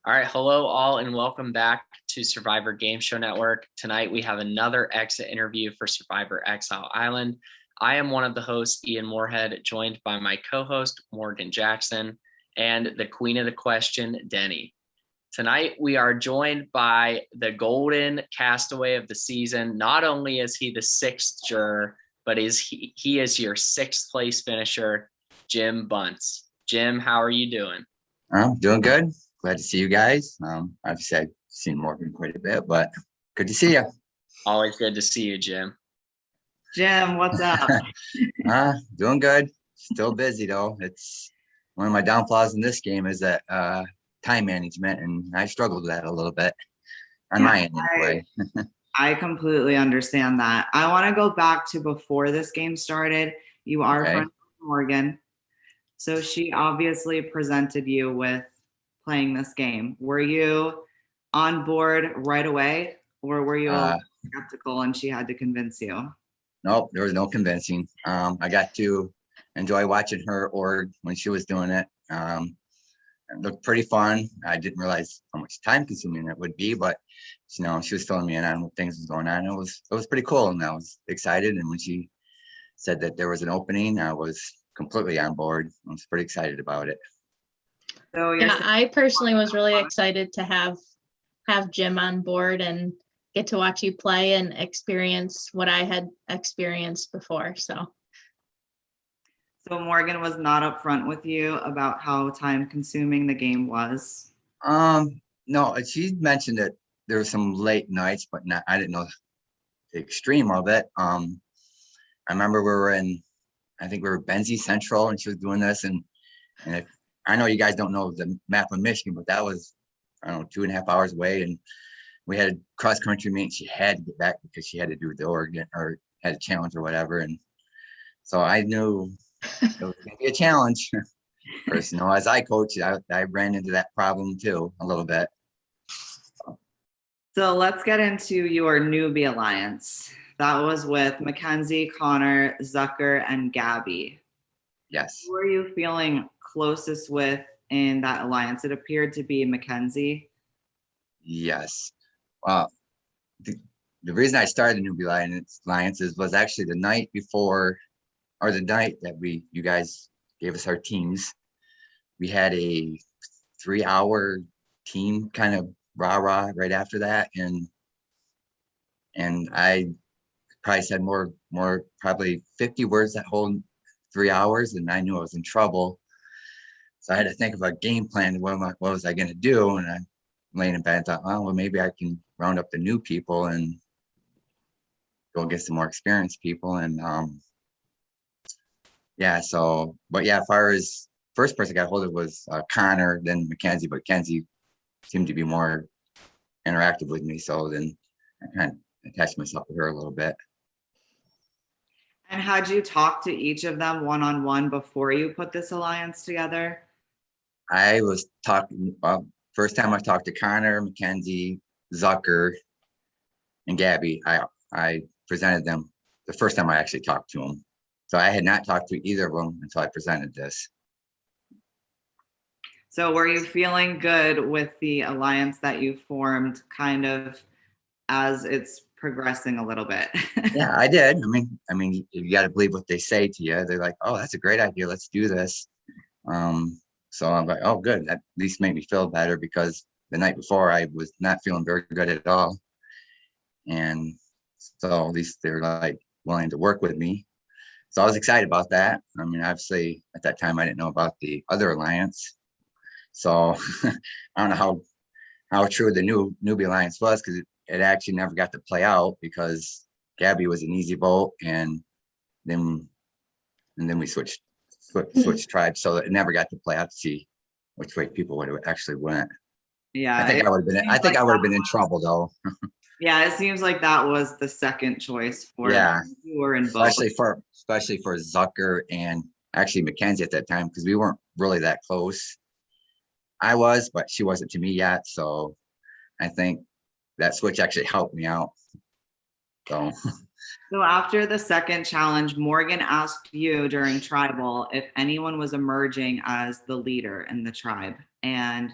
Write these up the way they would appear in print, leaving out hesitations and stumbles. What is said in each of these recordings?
All right, hello all and welcome back to Survivor Game Show Network. Tonight we have another exit interview for Survivor Exile Island. I am one of the hosts, Ian Moorhead, joined by my co-host, Morgan Jackson, and the queen of the question, Denny. Tonight we are joined by the golden castaway of the season. Not only is he the sixth juror, but he is your sixth place finisher, Jim Bunce. Jim, how are you doing? I'm doing good. Glad to see you guys. Obviously, I've seen Morgan quite a bit, but good to see you. Always good to see you, Jim. Jim, what's up? Doing good. Still busy, though. It's one of my downfalls in this game is that time management, and I struggled with that a little bit on my end anyway. I completely understand that. I want to go back to before this game started. You are friends with Morgan. So she obviously presented you with playing this game. Were you on board right away, or were you skeptical and she had to convince you? Nope, there was no convincing. I got to enjoy watching her org when she was doing it. It looked pretty fun. I didn't realize how much time consuming it would be, but she was filling me in on what things was going on. It was pretty cool, and I was excited. And when she said that there was an opening, I was completely on board. I was pretty excited about it. So yeah, I personally was really excited to have Jim on board and get to watch you play and experience what I had experienced before. So Morgan was not upfront with you about how time consuming the game was? No, she mentioned that there were some late nights, but I didn't know the extreme of it. I remember I think we were Benzie Central, and she was doing this, and I know you guys don't know the map of Michigan, but that was, 2.5 hours away, and we had a cross country meet. She had to get back because she had to do the Oregon or had a challenge or whatever, and so I knew it was going to be a challenge. First, as I coached, I ran into that problem too a little bit. So let's get into your newbie alliance. That was with Mackenzie, Connor, Zucker, and Gaby. Yes. Who are you feeling closest with in that alliance? It appeared to be Mackenzie. Yes. Well, the reason I started the newbie alliances was actually the night before, or the night that you guys gave us our teams. We had a 3-hour team kind of rah-rah right after that, and I probably said more probably 50 words that whole 3 hours, and I knew I was in trouble. So I had to think of a game plan. What was I going to do? And I laying in bed and thought, well, maybe I can round up the new people and go get some more experienced people. And as far as first person I got hold of was Connor, then Mackenzie, but Mackenzie seemed to be more interactive with me. So then I kind of attached myself to her a little bit. And had you talked to each of them one-on-one before you put this alliance together? I was talking, first time I talked to Connor, Mackenzie, Zucker, and Gaby. I presented them the first time I actually talked to them. So I had not talked to either of them until I presented this. So were you feeling good with the alliance that you formed kind of as it's progressing a little bit? Yeah, I did. I mean, you got to believe what they say to you. They're like, "Oh, that's a great idea. Let's do this." So I'm like, "Oh, good." That at least made me feel better, because the night before I was not feeling very good at all. And so at least they're like willing to work with me. So I was excited about that. I mean, obviously at that time I didn't know about the other alliance. So I don't know how true the newbie alliance was, because it actually never got to play out, because Gaby was an easy vote, and then we switched tribes, so it never got to play out to see which way people would have actually went. Yeah, I think I would have been in trouble though. Yeah, it seems like that was the second choice for you were in both. Especially for Zucker and actually Mackenzie at that time, because we weren't really that close. I was, but she wasn't to me yet. So I think that switch actually helped me out. So after the second challenge, Morgan asked you during tribal if anyone was emerging as the leader in the tribe. And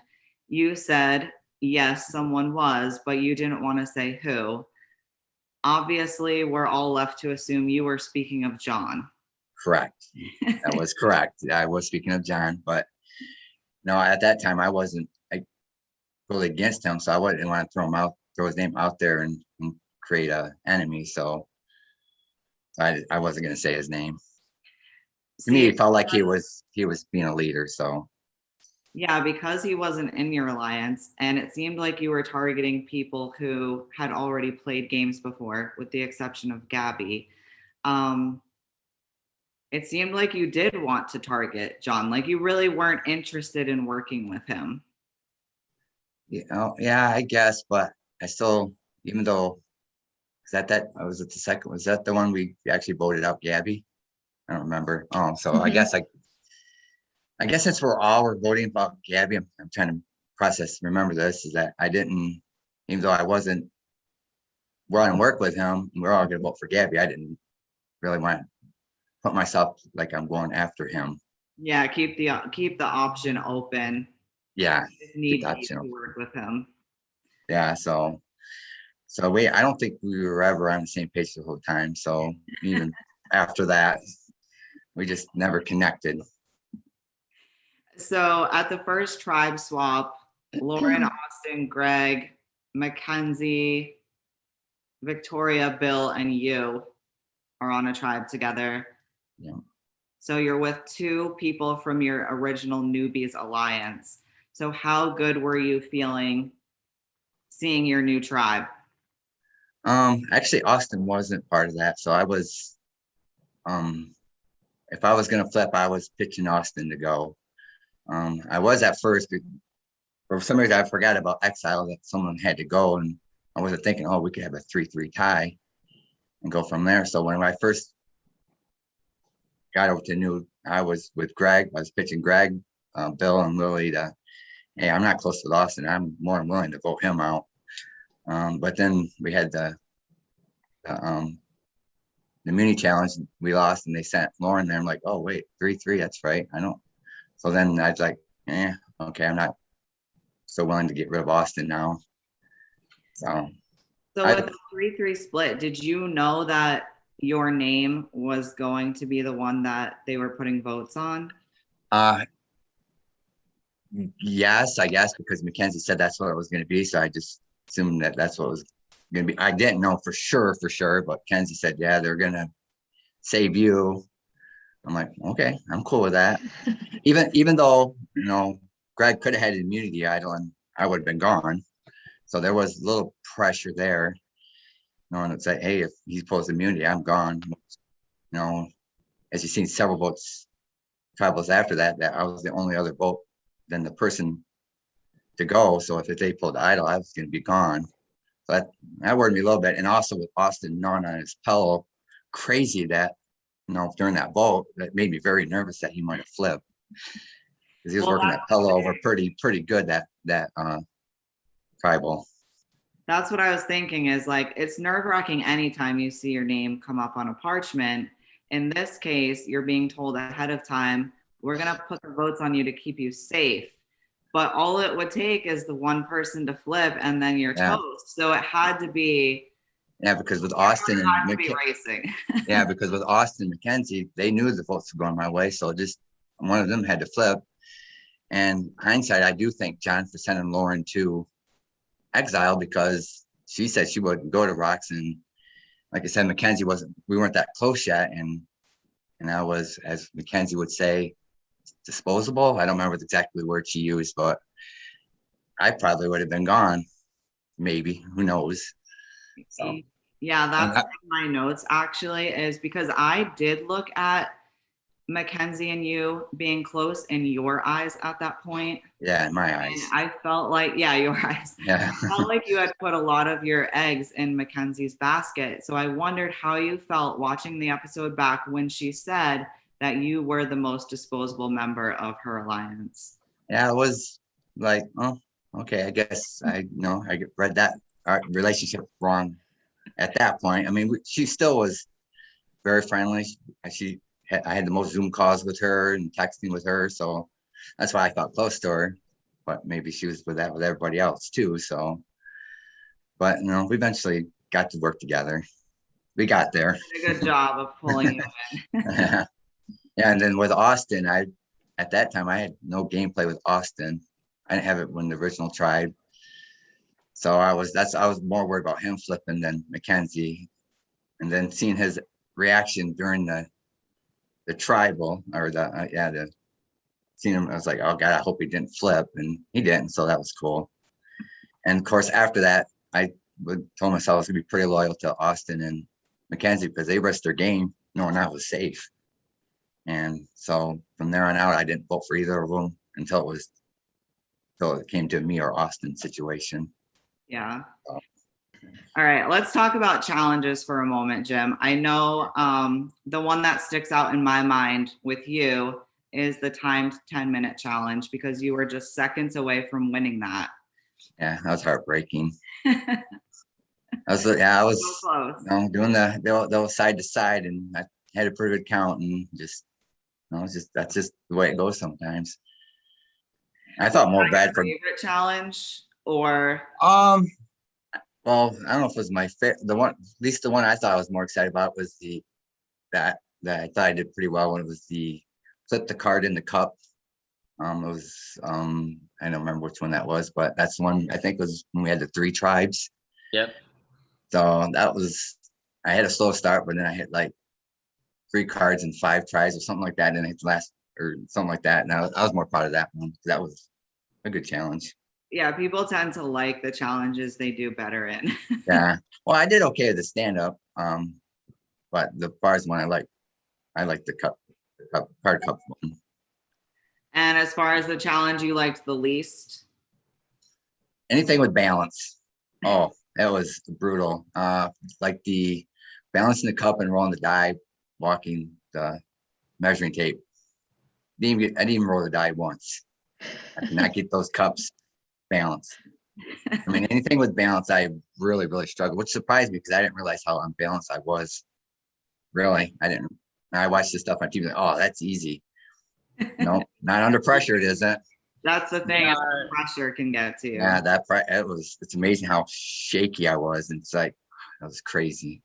you said, yes, someone was, but you didn't want to say who. Obviously, we're all left to assume you were speaking of John. Correct. That was correct. I was speaking of John, but no, at that time I wasn't really against him, so I wouldn't want to throw his name out there and create a enemy. So I wasn't going to say his name. To me, it felt like he was being a leader. So yeah, because he wasn't in your alliance, and it seemed like you were targeting people who had already played games before, with the exception of Gaby. It seemed like you did want to target John, like you really weren't interested in working with him. Yeah, I guess, but I still, even though, was it the second? Was that the one we actually voted out, Gaby? I don't remember. So I guess since we're voting about Gaby, I'm trying to remember this, is that I didn't, even though I wasn't willing to work with him, we're all going to vote for Gaby. I didn't really want to put myself like I'm going after him. Yeah, keep the option open. Yeah, need to work with him. Yeah, so I don't think we were ever on the same page the whole time. So even after that, we just never connected. So at the first tribe swap, Lauren, Austin, Greg, Mackenzie, Victoria, Bill, and you are on a tribe together. Yeah. So you're with two people from your original Newbies Alliance. So how good were you feeling seeing your new tribe? Actually, Austin wasn't part of that. So I was, if I was going to flip, I was pitching Austin to go. I was at first, for some reason, I forgot about Exile, that someone had to go. And I wasn't thinking, we could have a 3-3 tie and go from there. So when I first got over to New, I was with Greg. I was pitching Greg, Bill, and Lilly to, hey, I'm not close to Austin. I'm more than willing to vote him out. But then we had the mini challenge. We lost, and they sent Lauren there. I'm like, oh wait, 3-3. That's right. I know. So then I was like, okay, I'm not so willing to get rid of Austin now. So with the 3-3 split, did you know that your name was going to be the one that they were putting votes on? Yes, I guess, because Mackenzie said that's what it was going to be. So I just assumed that that's what it was going to be. I didn't know for sure, but Mackenzie said, yeah, they're going to save you. I'm like, okay, I'm cool with that. Even though, Greg could have had an immunity idol and I would have been gone. So there was a little pressure there. Knowing that say, hey, if he pulls immunity, I'm gone. As you've seen several votes, tribals after that I was the only other vote than the person to go. So if they pulled the idol, I was going to be gone. So that worried me a little bit. And also with Austin gnawing on his pillow, crazy that, during that vote, that made me very nervous that he might have flipped. Because he was working that pillow over pretty good, that tribal. That's what I was thinking, is like, it's nerve-wracking anytime you see your name come up on a parchment. In this case, you're being told ahead of time, we're going to put the votes on you to keep you safe. But all it would take is the one person to flip and then you're toast. So it had to be. Yeah, because with Austin and racing. Yeah, because with Austin and Mackenzie, they knew the votes were going my way. So just one of them had to flip. And hindsight, I do thank John for sending Lauren to Exile, because she said she wouldn't go to Rocks. And like I said, Mackenzie we weren't that close yet. And I was, as Mackenzie would say, disposable. I don't remember exactly the word she used, but I probably would have been gone. Maybe, who knows? So. Yeah, that's in my notes actually, is because I did look at Mackenzie and you being close in your eyes at that point. Yeah, in my eyes. And I felt like, your eyes. Yeah. I felt like you had put a lot of your eggs in Mackenzie's basket. So I wondered how you felt watching the episode back when she said that you were the most disposable member of her alliance. Yeah, it was like, oh, okay, I guess I read that relationship wrong at that point. I mean, she still was very friendly. I had the most Zoom calls with her and texting with her, so that's why I felt close to her. but maybe she was with everybody else too. So, but we eventually got to work together. We got there. Did a good job of pulling you in. Yeah, and then with Austin, at that time I had no gameplay with Austin. I didn't have it when the original tried. So I was more worried about him flipping than Mackenzie. And then seeing his reaction during the tribal or seeing him, I was like, oh God, I hope he didn't flip, and he didn't. So that was cool. And of course, after that, I told myself I was gonna be pretty loyal to Austin and Mackenzie because they risked their game knowing I was safe. And so from there on out, I didn't vote for either of them until it came to me or Austin situation. Yeah. So. All right, let's talk about challenges for a moment, Jim. I know the one that sticks out in my mind with you is the timed 10-minute challenge because you were just seconds away from winning that. Yeah, that was heartbreaking. I was so close. Doing the side to side, and I had a pretty good count, and that's just the way it goes sometimes. I thought more bad for favorite challenge or well, I don't know if it was my favorite. At least the one I thought I was more excited about was that I thought I did pretty well when it was the flip the card in the cup. It was I don't remember which one that was, but that's the one I think was when we had the 3 tribes. Yep. So I had a slow start, but then I hit like 3 cards and 5 tries or something like that, and it last or something like that. And I was more proud of that one because that was a good challenge. Yeah, people tend to like the challenges they do better in. Yeah. Well, I did okay with the stand-up. But the bars one I like the card cup one. And as far as the challenge you liked the least? Anything with balance. Oh, that was brutal. Like the balancing the cup and rolling the die, walking the measuring tape. I didn't even roll the die once. I could not get those cups balanced. I mean, anything with balance, I really, really struggled, which surprised me because I didn't realize how unbalanced I was. Really, I didn't. I watched this stuff on TV. Like, oh, that's easy. No, not under pressure. It isn't. That's the thing. Pressure can get to you. Yeah, it's amazing how shaky I was. And it's like, that was crazy.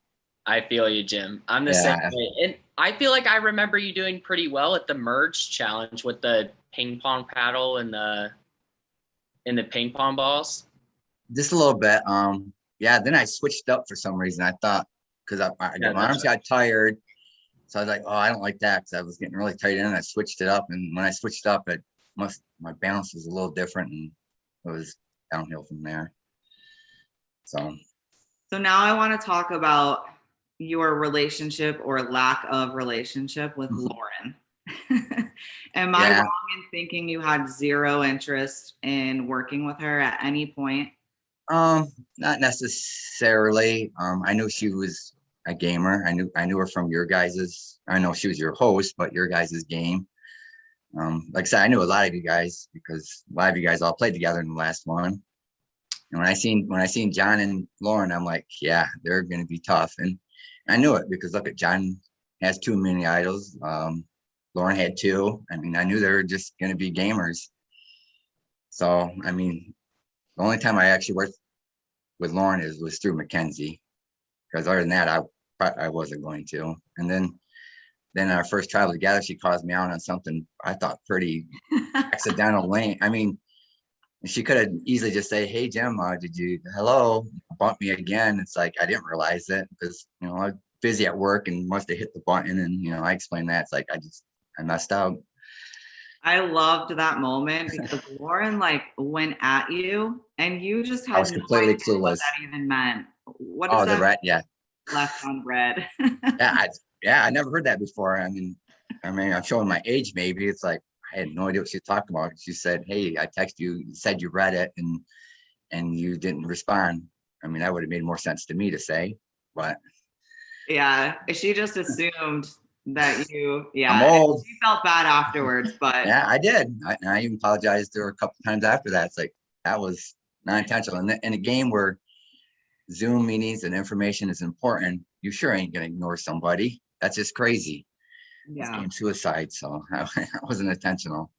I feel you, Jim. I'm the same way. And I feel like I remember you doing pretty well at the merge challenge with the ping pong paddle and the ping pong balls. Just a little bit. Yeah, then I switched up for some reason. I thought because my arms got tired. So I was like, oh, I don't like that because I was getting really tight in. I switched it up. And when I switched up, my balance was a little different and it was downhill from there. So now I want to talk about your relationship or lack of relationship with Lauren. Am I wrong in thinking you had zero interest in working with her at any point? Not necessarily. I knew she was a gamer. I knew her from your guys's. I know she was your host, but your guys's game. Like I said, I knew a lot of you guys because a lot of you guys all played together in the last one. And when I seen John and Lauren, I'm like, yeah, they're going to be tough. And I knew it because look at John has 2 mini idols. Lauren had 2. I mean, I knew they were just going to be gamers. So, I mean, the only time I actually worked with Lauren was through Mackenzie, because other than that, I wasn't going to. And then our first travel together, she calls me out on something I thought pretty accidental lane. I mean, she could have easily just say, "Hey Jim, bump me again." It's like I didn't realize it because I was busy at work and must have hit the button. And I explained that. It's like I messed up. I loved that moment because Lauren went at you and you just had I was completely clueless what that even meant. What is that? The red, yeah. Left on red. I never heard that before. I mean, I'm showing my age. Maybe it's like I had no idea what she was talking about. She said, "Hey, I texted you. You said you read it, and you didn't respond." I mean, that would have made more sense to me to say, but yeah, she just assumed that you. Yeah, I'm old. She felt bad afterwards, but yeah, I did. I even apologized to her a couple times after that. It's like that was not intentional. And in a game where Zoom meetings and information is important, you sure ain't gonna ignore somebody. That's just crazy. Yeah, it's game suicide. So I wasn't intentional.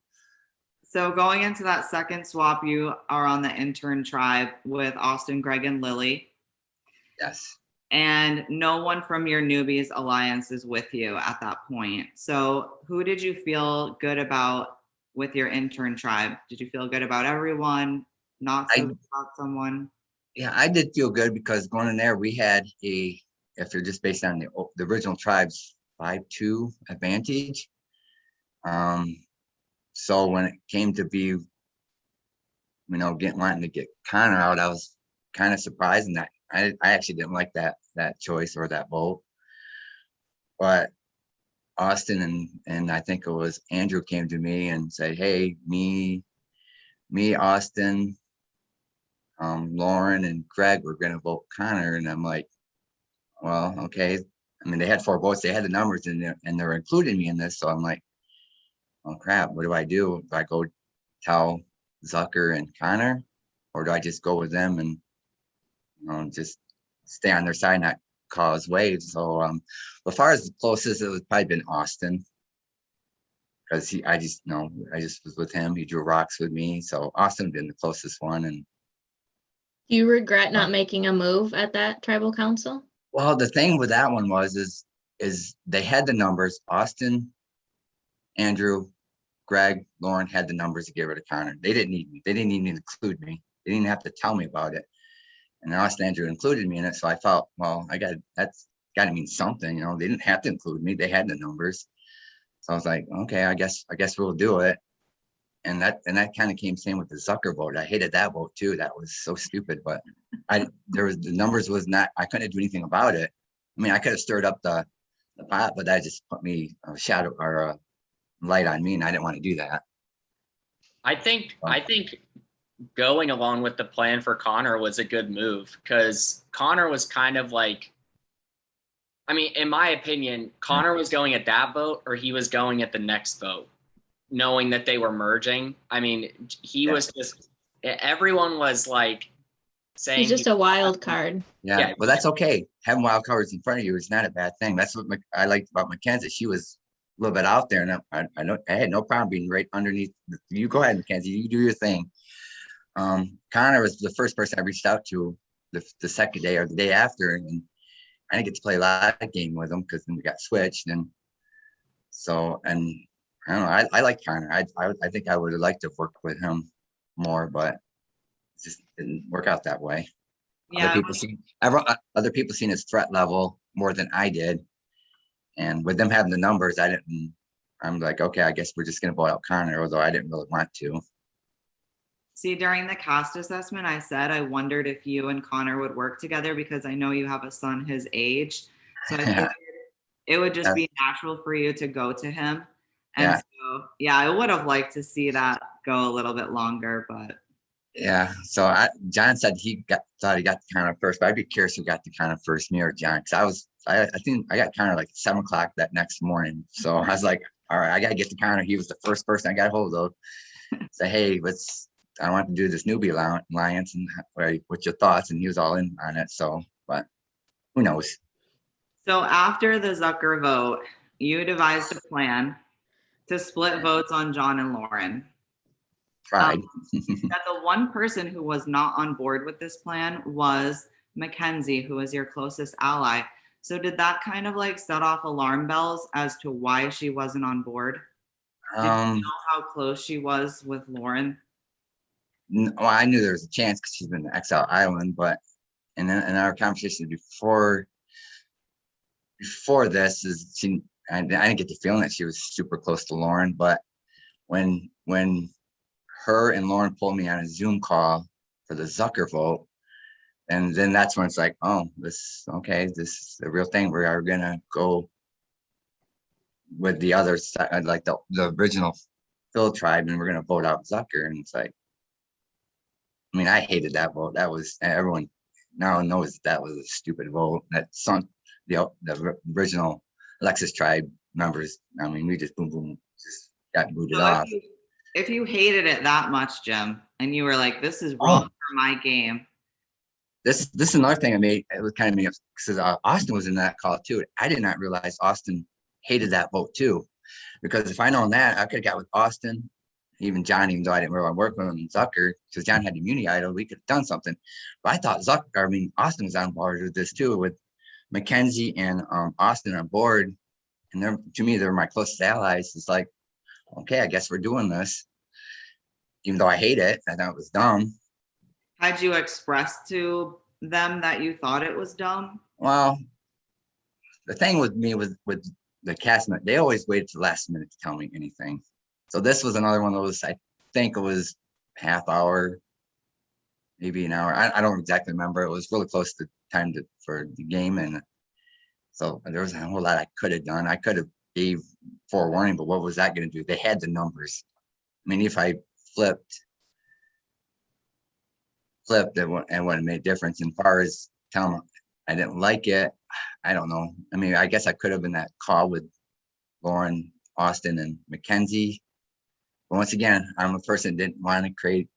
So going into that second swap, you are on the intern tribe with Austin, Greg, and Lilly. Yes. And no one from your newbies alliance is with you at that point. So who did you feel good about with your intern tribe? Did you feel good about everyone? Not so good about someone? Yeah, I did feel good because going in there, we had if you're just based on the original tribe's 5-2 advantage. So when it came to be, wanting to get Connor out, I was kind of surprised, and that I actually didn't like that choice or that vote. But Austin and I think it was Andrew came to me and said, "Hey, me, Austin, Lauren, and Greg were going to vote Connor," and I'm like, "Well, okay." I mean, they had 4 votes, they had the numbers, and they're including me in this, so I'm like, "Oh crap, what do I do? Do I go tell Zucker and Connor, or do I just go with them and just stay on their side, not cause waves?" So as far as the closest, it was probably been Austin, because I just was with him. He drew rocks with me, so Austin been the closest one. And do you regret not making a move at that tribal council? Well, the thing with that one is they had the numbers. Austin, Andrew, Greg, Lauren had the numbers to get rid of Connor. They didn't need me. They didn't even include me. They didn't have to tell me about it. And Austin, Andrew included me in it. So I felt, well, that's got to mean something. They didn't have to include me. They had the numbers. So I was like, okay, I guess we'll do it. And that kind of came same with the Zucker vote. I hated that vote too. That was so stupid. But the numbers was not. I couldn't do anything about it. I mean, I could have stirred up the pot, but that just put me a shadow or a light on me, and I didn't want to do that. I think going along with the plan for Connor was a good move, because Connor was kind of like, I mean, in my opinion, Connor was going at that vote, or he was going at the next vote, knowing that they were merging. I mean, he was just, everyone was like saying he's just a wild card. Yeah, well, that's okay. Having wild cards in front of you is not a bad thing. That's what I liked about Mackenzie. She was a little bit out there, and I had no problem being right underneath. You go ahead, Mackenzie. You do your thing. Connor was the first person I reached out to the second day or the day after, and I didn't get to play a lot of game with him because then we got switched, and I don't know. I like Connor. I think I would have liked to work with him more, but it just didn't work out that way. Yeah. Other people seen his threat level more than I did, and with them having the numbers, I'm like, okay, I guess we're just gonna vote out Connor, although I didn't really want to. See, during the cast assessment, I said I wondered if you and Connor would work together, because I know you have a son his age. So I figured it would just be natural for you to go to him. And so, I would have liked to see that go a little bit longer, but. Yeah. So John said thought he got the Connor first, but I'd be curious who got the Connor first, me or John, because I think I got Connor like 7 o'clock that next morning. So I was like, all right, I got to get to Connor. He was the first person I got hold of. Say, hey, I want to do this newbie alliance, and what's your thoughts? And he was all in on it. So, but who knows? So after the Zucker vote, you devised a plan to split votes on John and Lauren. Tried. That the one person who was not on board with this plan was Mackenzie, who was your closest ally. So did that kind of like set off alarm bells as to why she wasn't on board? Did you know how close she was with Lauren? Well, I knew there was a chance because she's been to Exile Island, but in our conversation before this, I didn't get the feeling that she was super close to Lauren. But when her and Lauren pulled me on a Zoom call for the Zucker vote, and then that's when it's like, oh, this is the real thing. We are gonna go with the other side, like the original Phil tribe, and we're gonna vote out Zucker. And it's like, I mean, I hated that vote. That was, everyone now knows that was a stupid vote that sunk the original Alexis tribe members. I mean, we just just got booted off. If you hated it that much, Jim, and you were like, this is wrong for my game. This is another thing it was kind of me, because Austin was in that call too. I did not realize Austin hated that vote too, because if I known that, I could have got with Austin even John, even though I didn't really work with him, Zucker, because John had the immunity idol, we could have done something. But I thought Austin was on board with this too, with Mackenzie and Austin on board. And they're, to me, they're my closest allies. It's like, okay, I guess we're doing this. Even though I hate it, I thought it was dumb. Had you expressed to them that you thought it was dumb? Well, the thing with me with the cast, they always waited to the last minute to tell me anything. So this was another one of those, I think it was half hour, maybe an hour. I don't exactly remember. It was really close to time for the game. And so there was a whole lot I could have done. I could have gave forewarning, but what was that going to do? They had the numbers. I mean, if I flipped, it wouldn't have made a difference. And as far as telling them I didn't like it, I don't know. I mean, I guess I could have been that call with Lauren, Austin, and Mackenzie. But once again, I'm a person that didn't want to create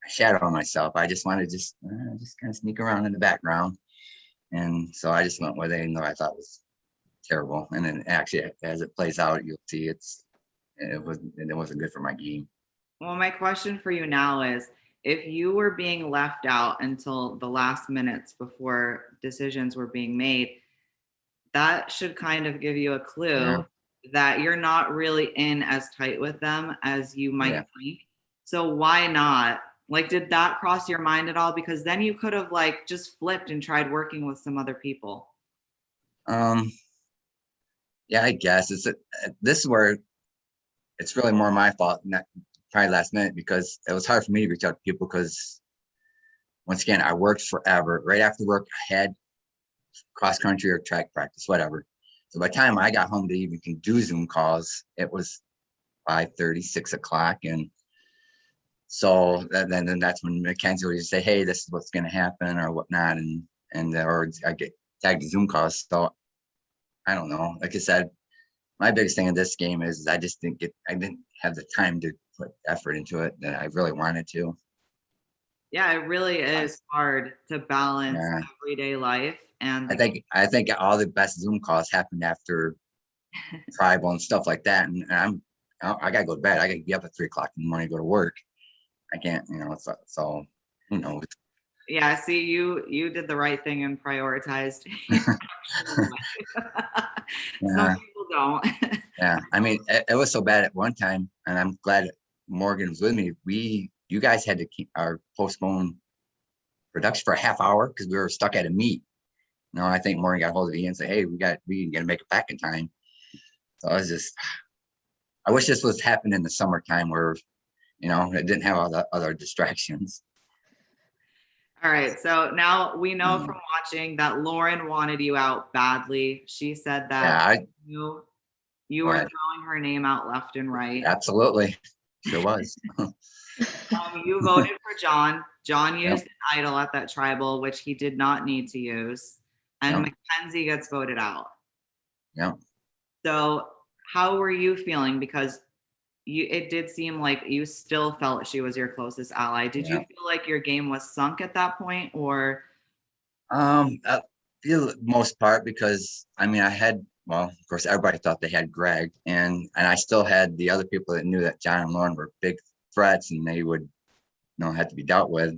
a shadow on myself. I just wanted to just kind of sneak around in the background. And so I just went with it, even though I thought it was terrible. And then actually, as it plays out, you'll see it wasn't good for my game. Well, my question for you now is, if you were being left out until the last minutes before decisions were being made, that should kind of give you a clue that you're not really in as tight with them as you might think. So why not? Like, did that cross your mind at all? Because then you could have like just flipped and tried working with some other people. Yeah, I guess this is where it's really more my fault, not probably last minute, because it was hard for me to reach out to people because once again, I worked forever. Right after work, I had cross country or track practice, whatever. So by the time I got home to even do Zoom calls, it was 5:30, 6 o'clock. And so then that's when Mackenzie would just say, hey, this is what's going to happen or whatnot. Or I get tagged to Zoom calls. So I don't know. Like I said, my biggest thing in this game is I didn't have the time to put effort into it that I really wanted to. Yeah, it really is hard to balance everyday life. And I think all the best Zoom calls happened after tribal and stuff like that. And I gotta go to bed. I gotta be up at 3 o'clock in the morning to go to work. I can't, so who knows? Yeah, see, you did the right thing and prioritized. Some people don't. Yeah, I mean, it was so bad at one time, and I'm glad Morgan was with me. You guys had to keep our postpone production for a half hour because we were stuck at a meet. I think Morgan got hold of Ian and said, hey, we got to make it back in time. So I wish this was happening in the summertime where, it didn't have all the other distractions. All right. So now we know from watching that Lauren wanted you out badly. She said that you were throwing her name out left and right. Absolutely. Sure was. You voted for John. John used an idol at that tribal, which he did not need to use. And Mackenzie gets voted out. Yeah. So how were you feeling? Because it did seem like you still felt she was your closest ally. Did you feel like your game was sunk at that point, or? I feel most part because I had, of course, everybody thought they had Greg, and I still had the other people that knew that John and Lauren were big threats, and they would, have to be dealt with,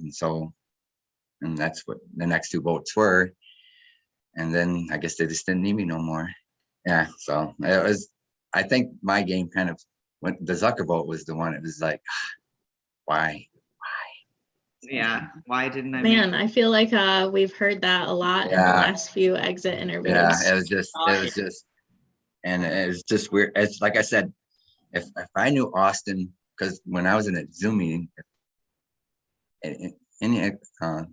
and that's what the next 2 votes were. And then I guess they just didn't need me no more. Yeah, so it was. I think my game kind of. When the Zucker vote was the one, it was like, why? Yeah, why didn't I? Man, I feel like we've heard that a lot in the last few exit interviews. Yeah, it was just, and it was just weird. It's like I said, if I knew Austin, because when I was in a Zoom meeting, any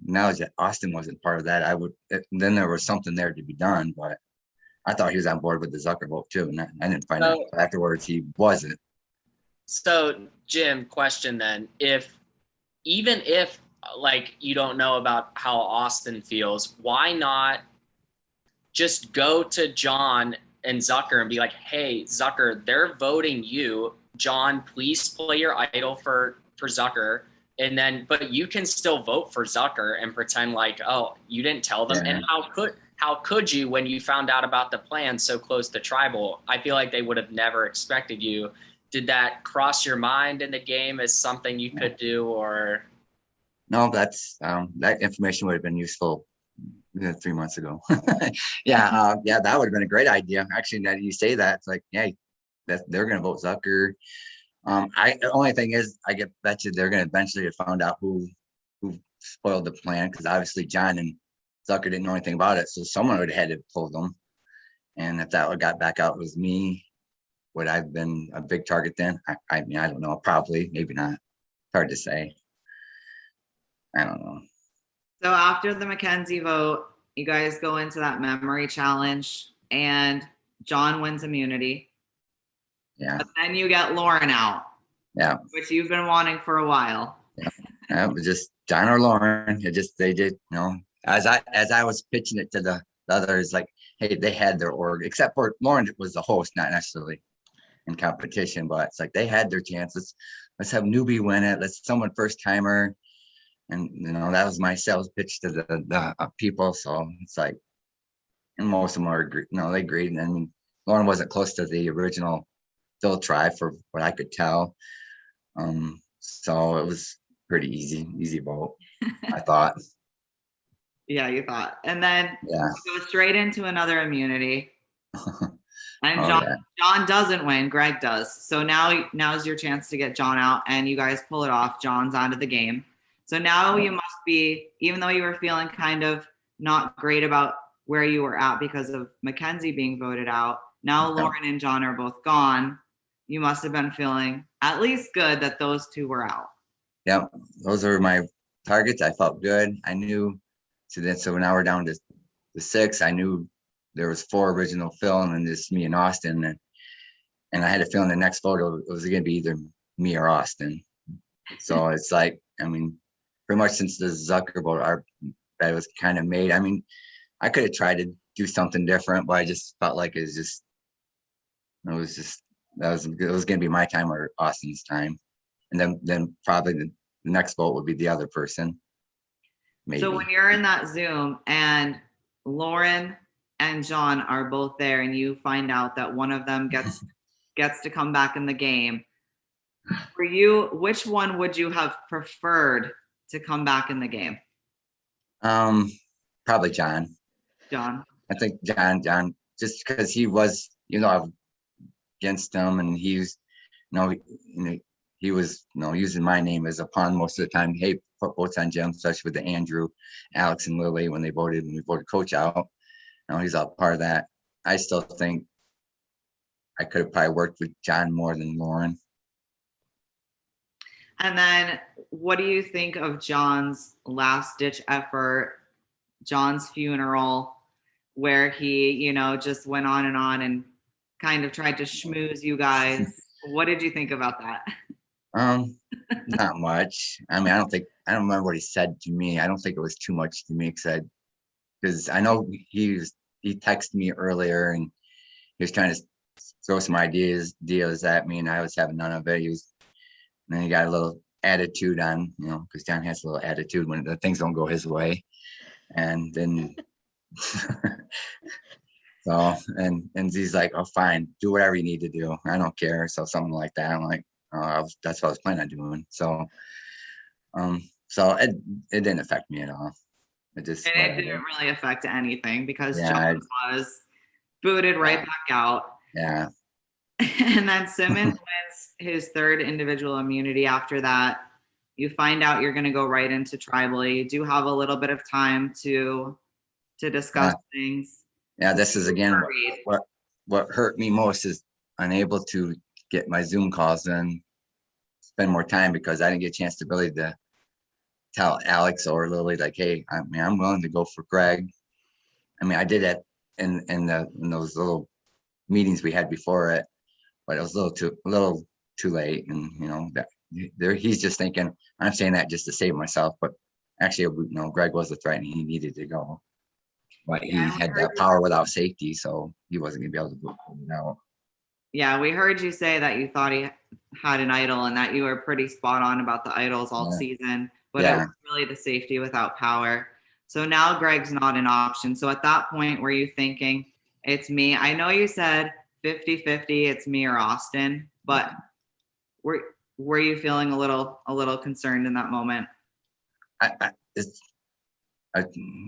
knowledge that Austin wasn't part of that, then there was something there to be done. But I thought he was on board with the Zucker vote too, and I didn't find out afterwards he wasn't. So, Jim, question then, even if like you don't know about how Austin feels, why not just go to John and Zucker and be like, hey, Zucker, they're voting you. John, please play your idol for Zucker. And then, but you can still vote for Zucker and pretend like, oh, you didn't tell them. And how could you, when you found out about the plan so close to tribal? I feel like they would have never expected you did that cross your mind in the game as something you could do, or? No, that's that information would have been useful 3 months ago. Yeah, that would have been a great idea. Actually, now that you say that, it's like, yeah, they're going to vote Zucker. The only thing is, I bet you they're going to eventually have found out who spoiled the plan, because obviously John and Zucker didn't know anything about it, so someone would have had to have told them. And if that would got back out, it was me. Would I've been a big target then? I mean, I don't know. Probably, maybe not. It's hard to say. I don't know. So after the Mackenzie vote, you guys go into that memory challenge, and John wins immunity. Yeah. But then you get Lauren out. Yeah. Which you've been wanting for a while. Yeah. It was just John or Lauren. They did, as I was pitching it to the others, like, hey, they had their org, except for Lauren was the host, not necessarily in competition, but it's like they had their chances. Let's have newbie win it. Let's someone first timer. And that was my sales pitch to the people. So it's like, and most of them they agreed. And I mean, Lauren wasn't close to the original Phil try, for what I could tell. So it was pretty easy vote, I thought. Yeah, you thought. And then go straight into another immunity. And John doesn't win, Greg does. So now's your chance to get John out, and you guys pull it off. John's out of the game. So now you must be, even though you were feeling kind of not great about where you were at because of Mackenzie being voted out, now Lauren and John are both gone. You must have been feeling at least good that those two were out. Yeah, those were my targets. I felt good. I knew. So now we're down to the 6. I knew there was 4 original Phil, and then just me and Austin. And I had a feeling the next photo was going to be either me or Austin. So it's like, I mean, pretty much since the Zucker vote, our bet was kind of made. I mean, I could have tried to do something different, but I just felt like it was going to be my time or Austin's time. And then probably the next vote would be the other person. Maybe. So when you're in that Zoom and Lauren and John are both there, and you find out that one of them gets to come back in the game, for you, which one would you have preferred to come back in the game? Probably John. John. I think John, just because he was, against him, and he was, he was, using my name as a pawn most of the time. Hey, put votes on Jim, especially with the Andrew, Alex, and Lilly when we voted Coach out. He's all part of that. I still think I could have probably worked with John more than Lauren. And then what do you think of John's last ditch effort, John's funeral, where he, just went on and kind of tried to schmooze you guys? What did you think about that? Not much. I mean, I don't remember what he said to me. I don't think it was too much to me, because I know he texted me earlier, and he was trying to throw some ideas at me, and I was having none of it. And then he got a little attitude on, because John has a little attitude when the things don't go his way. And then, so, and he's like, oh, fine, do whatever you need to do. I don't care. So something like that. I'm like, that's what I was planning on doing. So, so it didn't affect me at all. It didn't really affect anything, because John was booted right back out. Yeah. And then Simmons wins his 3rd individual immunity after that. You find out you're going to go right into tribal. You do have a little bit of time to discuss things. Yeah, this is again what hurt me most, is unable to get my Zoom calls in, spend more time, because I didn't get a chance to really to tell Alex or Lilly, like, hey, I'm willing to go for Greg. I mean, I did it in those little meetings we had before it, but it was a little too late. And he's just thinking I'm saying that just to save myself, but actually, Greg was the threat and he needed to go, but he had that power without safety, so he wasn't gonna be able to go out. Yeah, we heard you say that you thought he had an idol, and that you were pretty spot on about the idols all season, but it was really the safety without power. So now Greg's not an option. So at that point, were you thinking, it's me? I know you said 50-50, it's me or Austin, but were you feeling a little concerned in that moment?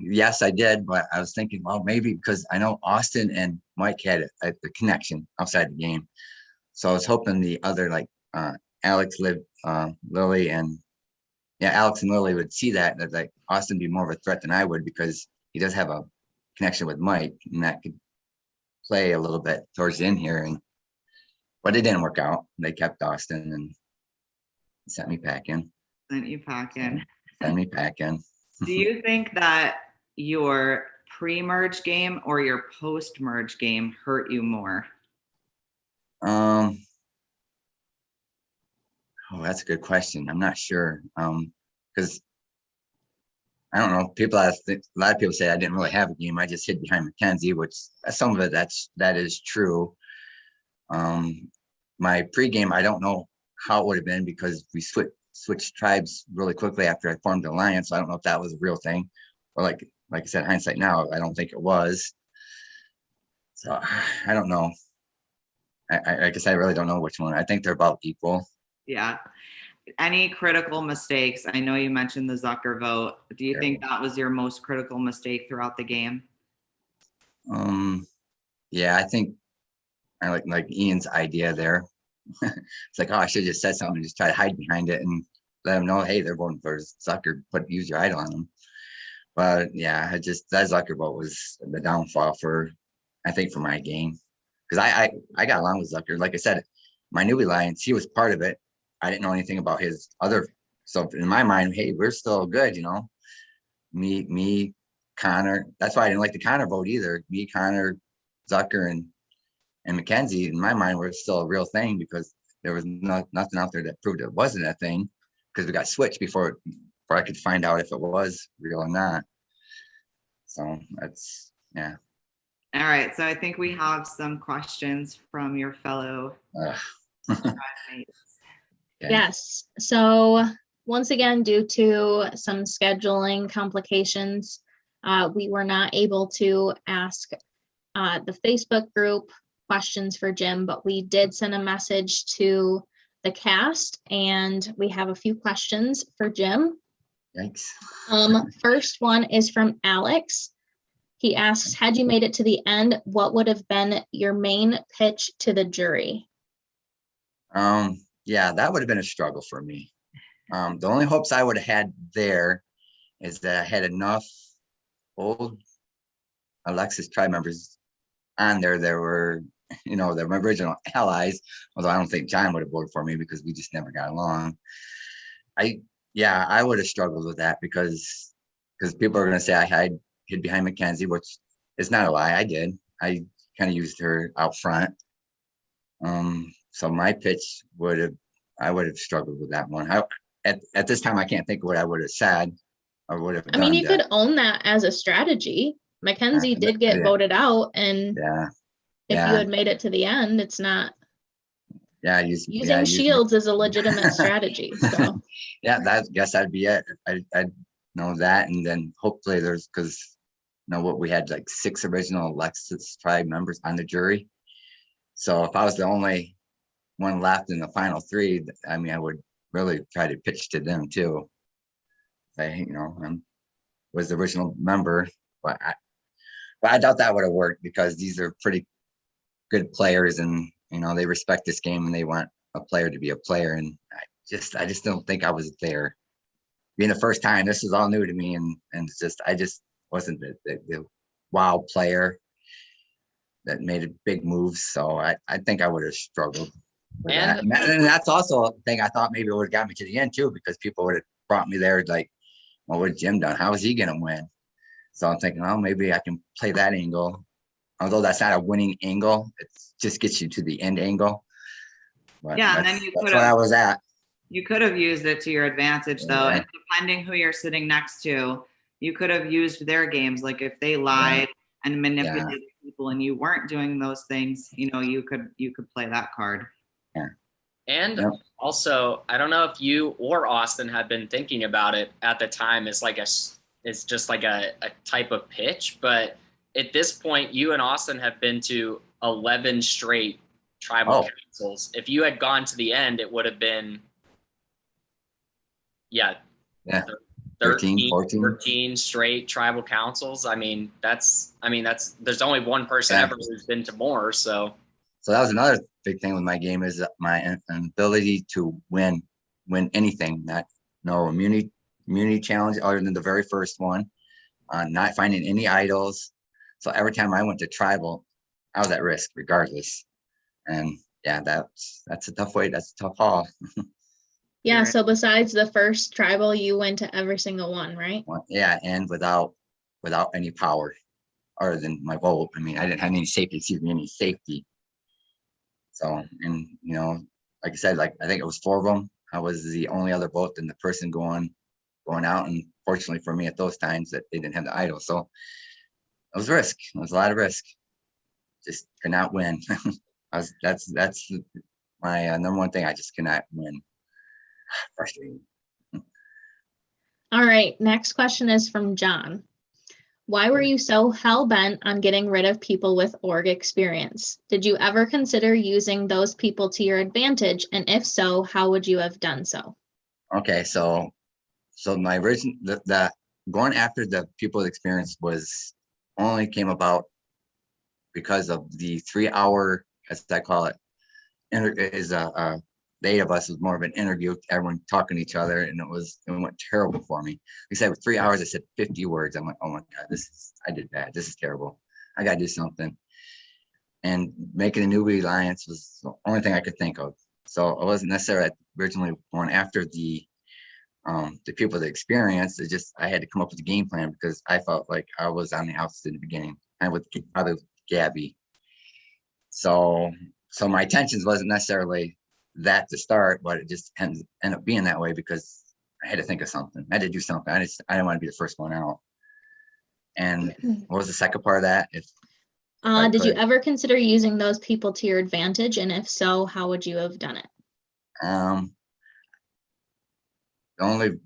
Yes, I did, but I was thinking, well, maybe because I know Austin and Mike had a connection outside the game, so I was hoping the other Alex, Lilly, and Alex and Lilly would see that like Austin be more of a threat than I would, because he does have a connection with Mike, and that could play a little bit towards the end here. But it didn't work out. They kept Austin and sent me packing. Sent you packing. Sent me packing. Do you think that your pre-merge game or your post-merge game hurt you more? Oh, that's a good question. I'm not sure. Because I don't know. A lot of people say I didn't really have a game. I just hid behind Mackenzie, which some of it that is true. My pregame, I don't know how it would have been, because we switched tribes really quickly after I formed the alliance. So I don't know if that was a real thing, or like I said, hindsight now, I don't think it was. So I don't know. I guess I really don't know which one. I think they're about equal. Yeah. Any critical mistakes? I know you mentioned the Zucker vote. Do you think that was your most critical mistake throughout the game? Yeah, I think I like Ian's idea there. It's like, oh, I should have just said something and just try to hide behind it and let them know, hey, they're voting for Zucker, use your idol on them. But yeah, that Zucker vote was the downfall for my game. Because I got along with Zucker. Like I said, my newbie alliance, he was part of it. I didn't know anything about his other. So in my mind, hey, we're still good, Me, Connor. That's why I didn't like the Connor vote either. Me, Connor, Zucker, and Mackenzie, in my mind, were still a real thing, because there was nothing out there that proved it wasn't a thing, because we got switched before I could find out if it was real or not. So that's, yeah. All right. So I think we have some questions from your fellow teammates. Okay. Yes. So once again, due to some scheduling complications, we were not able to ask the Facebook group questions for Jim, but we did send a message to the cast, and we have a few questions for Jim. Thanks. First one is from Alex. He asks, had you made it to the end, what would have been your main pitch to the jury? Yeah, that would have been a struggle for me. The only hopes I would have had there is that I had enough old Alexis tribe members on there that were, they're my original allies, although I don't think John would have voted for me, because we just never got along. I would have struggled with that, because people are going to say I hid behind Mackenzie, which is not a lie. I did. I kind of used her out front. So my pitch I would have struggled with that one. At this time, I can't think of what I would have said or would have done. I mean, you could own that as a strategy. Mackenzie did get voted out, and if you had made it to the end, it's not. Yeah, using shields is a legitimate strategy. So guess that'd be it. I'd know that, and then hopefully because what we had like 6 original Alexis tribe members on the jury. So if I was the only one left in the final 3, I mean, I would really try to pitch to them too. I was the original member, but I doubt that would have worked, because these are pretty good players, and they respect this game, and they want a player to be a player. And I just don't think I was there. Being the first time, this is all new to me, and it's just I just wasn't the wow player that made big moves. So I think I would have struggled with that. And that's also a thing I thought maybe it would have got me to the end too, because people would have brought me there like, well, what's Jim done? How is he going to win? So I'm thinking, well, maybe I can play that angle. Although that's not a winning angle, it just gets you to the end angle. But and then that's where I was at. You could have used it to your advantage, though, and depending who you're sitting next to, you could have used their games. Like if they lied and manipulated people, and you weren't doing those things, you could play that card. Yeah. And also, I don't know if you or Austin had been thinking about it at the time. It's just like a type of pitch, but at this point, you and Austin have been to 11 straight tribal councils. If you had gone to the end, it would have been, 13, 14 straight tribal councils. I mean, that's there's only one person ever who's been to more. So that was another big thing with my game, is my ability to win anything. No immunity challenge other than the very first one, not finding any idols. So every time I went to tribal, I was at risk regardless. And yeah, that's a tough way. That's a tough haul. Yeah. So besides the first tribal, you went to every single one, right? Yeah. And without any power other than my vote. I mean, I didn't have any safety. So, and like I said, like I think it was 4 of them. I was the only other vote than the person going out. And fortunately for me at those times that they didn't have the idol. So it was risk. It was a lot of risk. Just could not win. That's my number one thing. I just cannot win. Frustrating. All right. Next question is from John. Why were you so hell-bent on getting rid of people with org experience? Did you ever consider using those people to your advantage? And if so, how would you have done so? Okay, so my reason that going after the people with experience was only came about because of the 3-hour, as I call it, the 8 of us was more of an interview, everyone talking to each other, and it went terrible for me. We said with 3 hours, I said 50 words. I'm like, oh my God, I did bad. This is terrible. I got to do something. And making a newbie alliance was the only thing I could think of. So I wasn't necessarily originally going after the people with the experience. It's just, I had to come up with a game plan because I felt like I was on the outside in the beginning, and with Gaby. So my intentions wasn't necessarily that to start, but it just ended up being that way because I had to think of something. I had to do something. I didn't want to be the first one out. And what was the second part of that? Did you ever consider using those people to your advantage? And if so, how would you have done it? The only,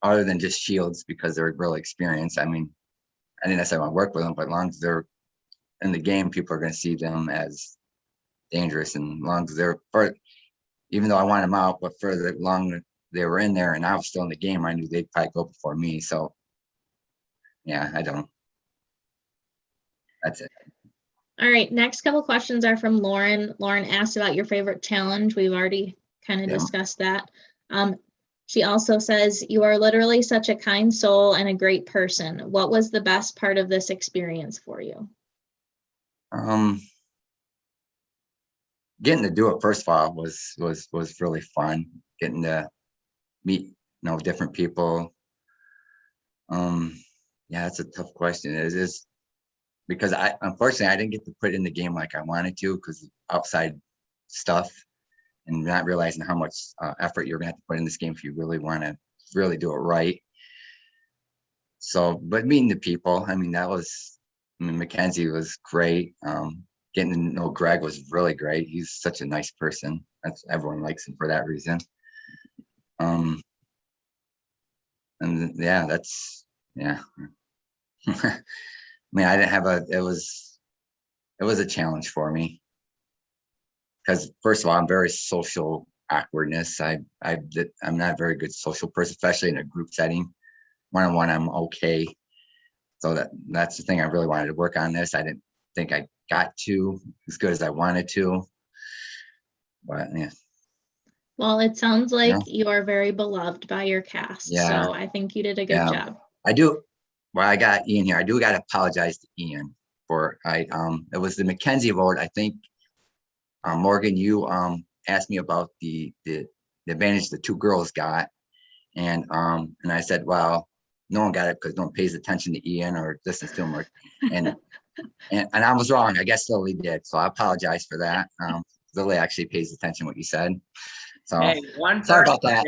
other than just shields, because they're really experienced. I mean, I didn't necessarily want to work with them, but as long as they're in the game, people are going to see them as dangerous, and as long as they're, even though I wanted them out, but further along they were in there and I was still in the game, I knew they'd probably go before me. So yeah, that's it. All right, next couple questions are from Lauren. Lauren asked about your favorite challenge. We've already kind of discussed that. She also says, you are literally such a kind soul and a great person. What was the best part of this experience for you? Getting to do it, first of all, was really fun. Getting to meet different people. Yeah, that's a tough question. It is, because unfortunately I didn't get to put it in the game like I wanted to because of outside stuff, and not realizing how much effort you're gonna have to put in this game if you really want to really do it right. So, but meeting the people, I mean, Mackenzie was great. Getting to know Greg was really great. He's such a nice person. Everyone likes him for that reason. And yeah, I mean, I didn't have it was a challenge for me because, first of all, I'm very social awkwardness. I'm not a very good social person, especially in a group setting. One-on-one, I'm okay. So that's the thing I really wanted to work on this. I didn't think I got to as good as I wanted to, but yeah. Well, it sounds like you are very beloved by your cast. Yeah. So I think you did a good job. I do. Well, I got Ian here. I do got to apologize to Ian for it was the Mackenzie vote. I think Morgan, you asked me about the advantage the 2 girls got, and I said, well, no one got it because no one pays attention to Ian or listens to him, and I was wrong. I guess Lilly did, so I apologize for that. Lilly actually pays attention to what you said. So hey, sorry about that.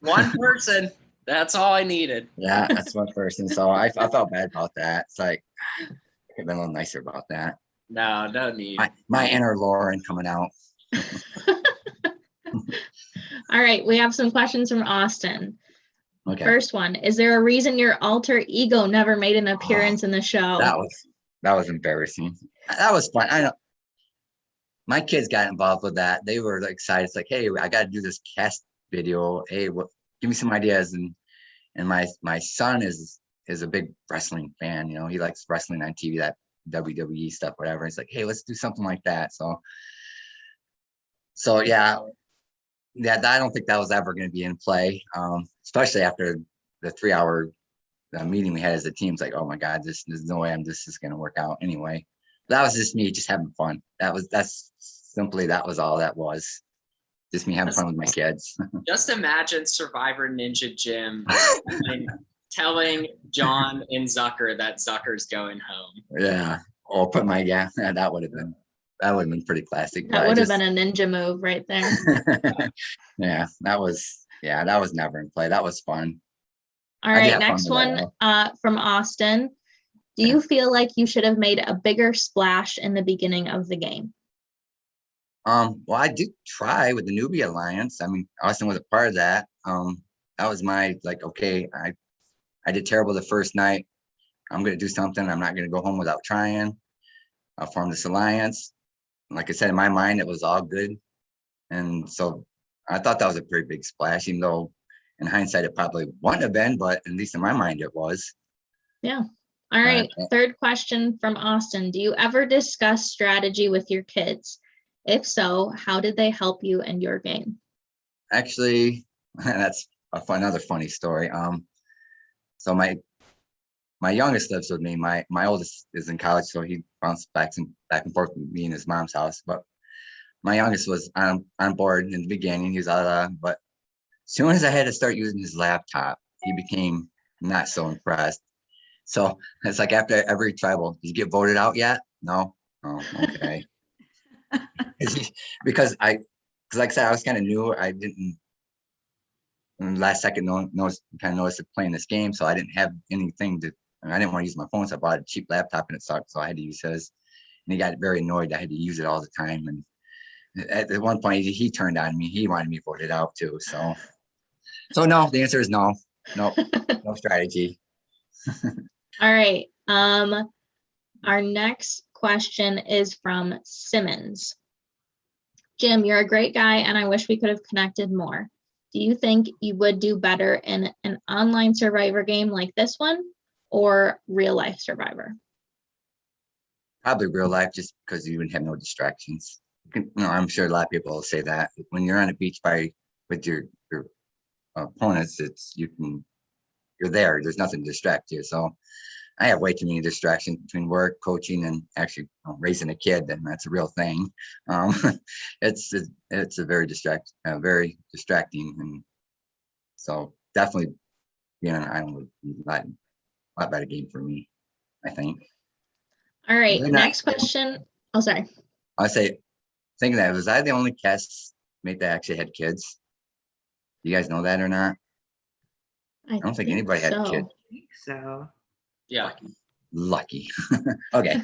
One person. That's all I needed. Yeah, that's one person. So I felt bad about that. It's like I could have been a little nicer about that. No need. My inner Lauren coming out. All right, we have some questions from Austin. Okay. First one, is there a reason your alter ego never made an appearance in the show? That was embarrassing. That was fun. I know. my kids got involved with that. They were excited. It's like, hey, I got to do this cast video. Hey, give me some ideas. And my son is a big wrestling fan. You know, he likes wrestling on TV, that WWE stuff, whatever. It's like, hey, let's do something like that. So yeah, I don't think that was ever going to be in play, especially after the 3-hour meeting we had as a team. It's like, oh my God, there's no way this is going to work out anyway. That was just me just having fun. That was all that was. Just me having fun with my kids. Just imagine Survivor Ninja Jim telling John and Zucker that Zucker's going home. Yeah. Or that would have been pretty classic. That would have been a ninja move right there. Yeah, that was never in play. That was fun. All right, next one from Austin. Do you feel like you should have made a bigger splash in the beginning of the game? Well, I did try with the Newbie Alliance. I mean, Austin was a part of that. That was my, like, okay, I did terrible the first night. I'm going to do something. I'm not going to go home without trying. I'll form this alliance. Like I said, in my mind, it was all good. And so I thought that was a pretty big splash, even though in hindsight, it probably wouldn't have been, but at least in my mind, it was. Yeah. All right. Third question from Austin. Do you ever discuss strategy with your kids? If so, how did they help you in your game? Actually, that's another funny story. So my youngest lives with me. My oldest is in college, so he bounced back and forth with me in his mom's house. But my youngest was on board in the beginning. He was but as soon as I had to start using his laptop, he became not so impressed. So it's like after every tribal, did you get voted out yet? No. Oh, okay. Because like I said, I was kind of new. I didn't last second notice of playing this game, so I didn't have anything to. I didn't want to use my phone, so I bought a cheap laptop and it sucked. So I had to use his, and he got very annoyed. I had to use it all the time, and at one point he turned on me. He wanted me voted out too. So no. The answer is no. No strategy. All right. Our next question is from Simmons. Jim, you're a great guy, and I wish we could have connected more. Do you think you would do better in an online Survivor game like this one or real life Survivor? Probably real life, just because you wouldn't have no distractions. I'm sure a lot of people will say that when you're on a beach with your opponents, you're there. There's nothing to distract you. So I have way too many distractions between work, coaching, and actually raising a kid, and that's a real thing. It's a very distracting, and so definitely being on an island would be a lot better game for me, I think. All right, next question. Oh, sorry. I say, thinking that, was I the only castmate that actually had kids? You guys know that or not? I don't think anybody had kids. I think so. Yeah. Lucky. Okay.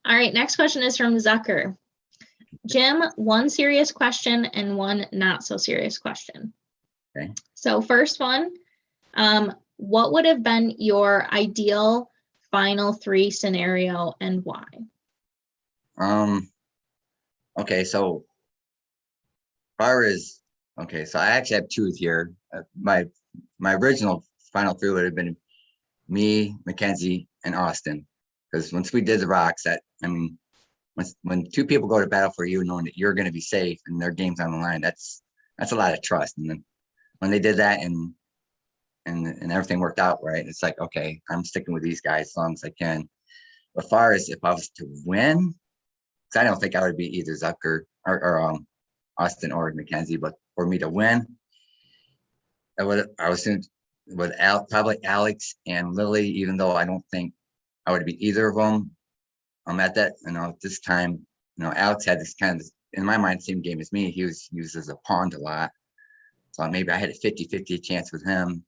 All right. Next question is from Zucker. Jim, one serious question and one not so serious question. Okay. So first one, what would have been your ideal final 3 scenario and why? Okay. So far as, so I actually have 2 here. My original final 3 would have been me, Mackenzie, and Austin. Because once we did the rocks, when 2 people go to battle for you, knowing that you're going to be safe and their game's on the line, that's a lot of trust. And then when they did that and everything worked out right, it's like, okay, I'm sticking with these guys as long as I can. As far as if I was to win, because I don't think I would be either Zucker or Austin or Mackenzie, but for me to win, I was with probably Alex and Lilly, even though I don't think I would be either of them. At that, at this time, Alex had this kind of, in my mind, same game as me. He was used as a pawn a lot. So maybe I had a 50-50 chance with him.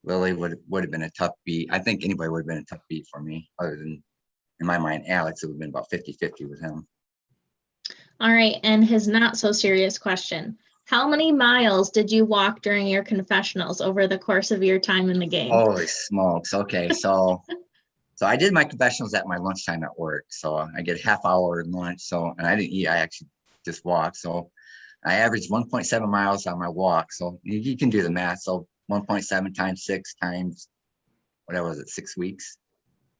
Lilly would have been a tough beat. I think anybody would have been a tough beat for me, other than, in my mind, Alex. It would have been about 50-50 with him. All right. And his not so serious question. How many miles did you walk during your confessionals over the course of your time in the game? Holy smokes. Okay. So So I did my confessionals at my lunchtime at work. So I get a half hour lunch. So, and I didn't eat, I actually just walked. So I averaged 1.7 miles on my walk. So you can do the math. So 1.7 times 6 times, whatever was it, 6 weeks.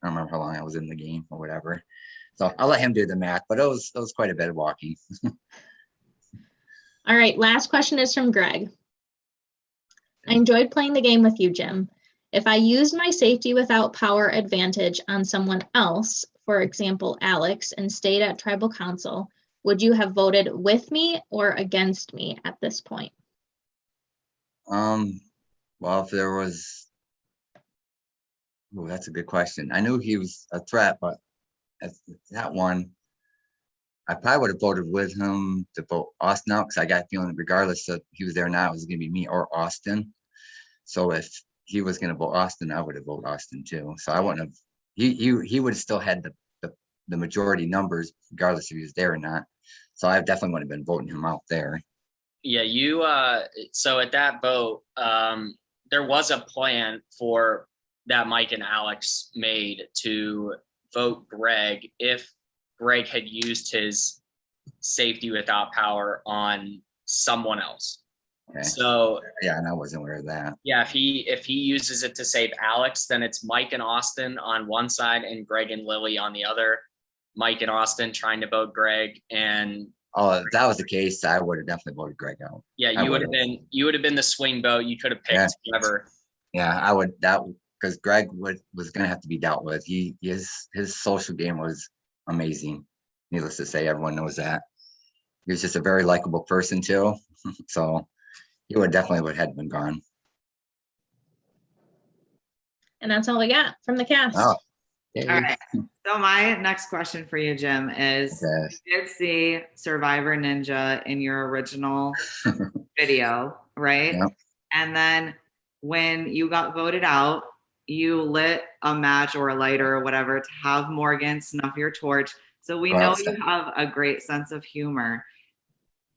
I don't remember how long I was in the game or whatever. So I'll let him do the math, but it was quite a bit of walking. All right, last question is from Greg. I enjoyed playing the game with you, Jim. If I used my safety without power advantage on someone else, for example, Alex, and stayed at tribal council, would you have voted with me or against me at this point? Well, if there was, oh, that's a good question. I knew he was a threat, but that one, I probably would have voted with him to vote Austin out, because I got a feeling regardless of he was there or not, it was going to be me or Austin. So if he was going to vote Austin, I would have voted Austin too. So I wouldn't have, he would have still had the majority numbers, regardless if he was there or not. So I definitely would have been voting him out there. Yeah, you, so at that vote, there was a plan for that Mike and Alex made to vote Greg if Greg had used his safety without power on someone else. Okay. So yeah, and I wasn't aware of that. Yeah, if he uses it to save Alex, then it's Mike and Austin on one side and Greg and Lilly on the other. Mike and Austin trying to vote Greg, and if that was the case, I would have definitely voted Greg out. Yeah, you would have been the swing vote. You could have picked whoever. Yeah, I would, because Greg was going to have to be dealt with. His social game was amazing. Needless to say, everyone knows that. He was just a very likable person too. So he would have been gone. And that's all we got from the cast. Oh, all right. So my next question for you, Jim, is you did see Survivor Ninja in your original video, right? Yep. And then when you got voted out, you lit a match or a lighter or whatever to have Morgan snuff your torch. So we know you have a great sense of humor.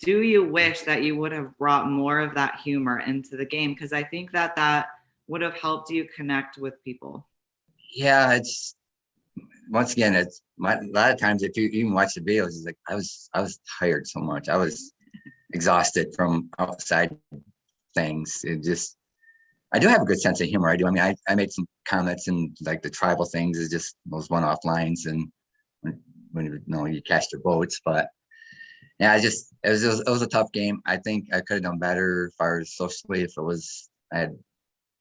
Do you wish that you would have brought more of that humor into the game? Because I think that would have helped you connect with people. Yeah, it's, once again, a lot of times if you even watch the videos, it's like I was tired so much. I was exhausted from outside things. I do have a good sense of humor. I do. I mean, I made some comments and like the tribal things is just those one-off lines, and when you cast your votes. But yeah, it was a tough game. I think I could have done better as far as socially if